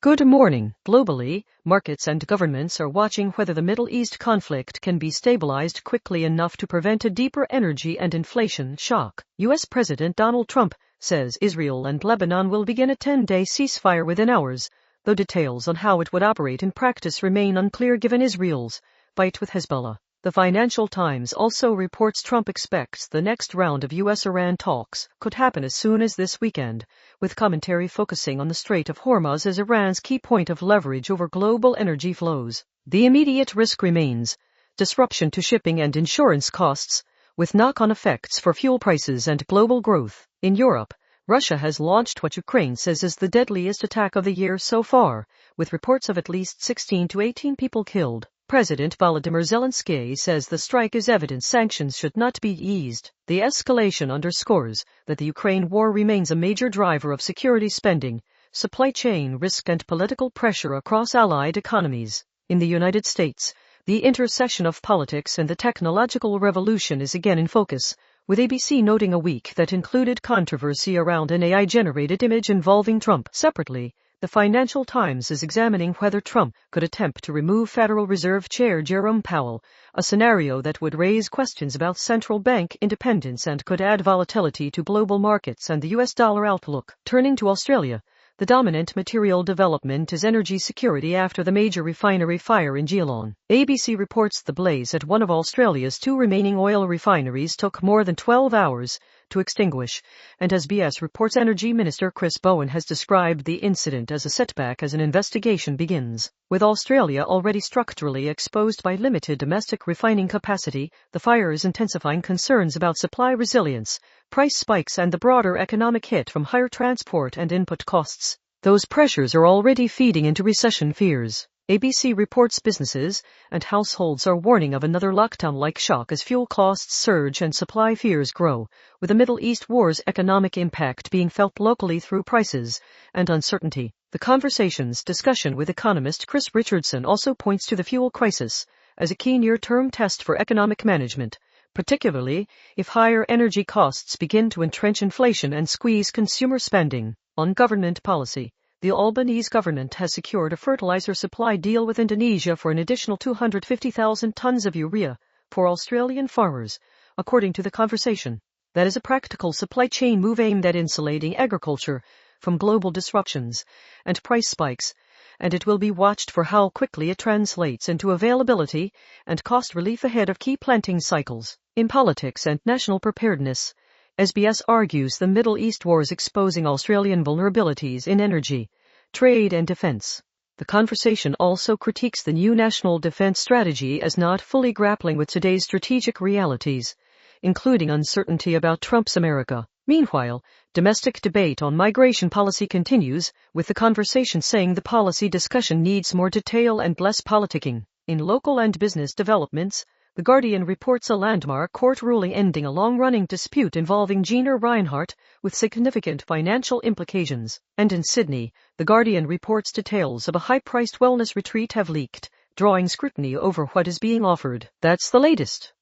Good morning. Globally, markets and governments are watching whether the Middle East conflict can be stabilized quickly enough to prevent a deeper energy and inflation shock. U.S. President Donald Trump says Israel and Lebanon will begin a 10-day ceasefire within hours, though details on how it would operate in practice remain unclear given Israel's fight with Hezbollah. The Financial Times also reports Trump expects the next round of U.S.-Iran talks could happen as soon as this weekend, with commentary focusing on the Strait of Hormuz as Iran's key point of leverage over global energy flows. The immediate risk remains disruption to shipping and insurance costs, with knock-on effects for fuel prices and global growth. In Europe, Russia has launched what Ukraine says is the deadliest attack of the year so far, with reports of at least 16 to 18 people killed. President Volodymyr Zelensky says the strike is evidence sanctions should not be eased. The escalation underscores that the Ukraine war remains a major driver of security spending, supply chain risk and political pressure across allied economies. In the United States, the intersection of politics and the technological revolution is again in focus, with ABC noting a week that included controversy around an AI-generated image involving Trump. Separately, the Financial Times is examining whether Trump could attempt to remove Federal Reserve Chair Jerome Powell, a scenario that would raise questions about central bank independence and could add volatility to global markets and the US dollar outlook. Turning to Australia, the dominant material development is energy security after the major refinery fire in Geelong. ABC reports the blaze at one of Australia's two remaining oil refineries took more than 12 hours to extinguish, and SBS reports Energy Minister Chris Bowen has described the incident as a setback as an investigation begins. With Australia already structurally exposed by limited domestic refining capacity, the fire is intensifying concerns about supply resilience, price spikes and the broader economic hit from higher transport and input costs. Those pressures are already feeding into recession fears. ABC reports businesses and households are warning of another lockdown-like shock as fuel costs surge and supply fears grow, with the Middle East war's economic impact being felt locally through prices and uncertainty. The Conversation's discussion with economist Chris Richardson also points to the fuel crisis as a key near-term test for economic management, particularly if higher energy costs begin to entrench inflation and squeeze consumer spending. On government policy, the Albanese government has secured a fertilizer supply deal with Indonesia for an additional 250,000 tons of urea for Australian farmers, according to the Conversation. That is a practical supply chain move aimed at insulating agriculture from global disruptions and price spikes, and it will be watched for how quickly it translates into availability and cost relief ahead of key planting cycles. In politics and national preparedness, SBS argues the Middle East war is exposing Australian vulnerabilities in energy, trade and defense. The Conversation also critiques the new national defense strategy as not fully grappling with today's strategic realities, including uncertainty about Trump's America. Meanwhile, domestic debate on migration policy continues, with the Conversation saying the policy discussion needs more detail and less politicking. In local and business developments, The Guardian reports a landmark court ruling ending a long-running dispute involving Gina Reinhart with significant financial implications. And in Sydney, The Guardian reports details of a high-priced wellness retreat have leaked, drawing scrutiny over what is being offered. That's the latest.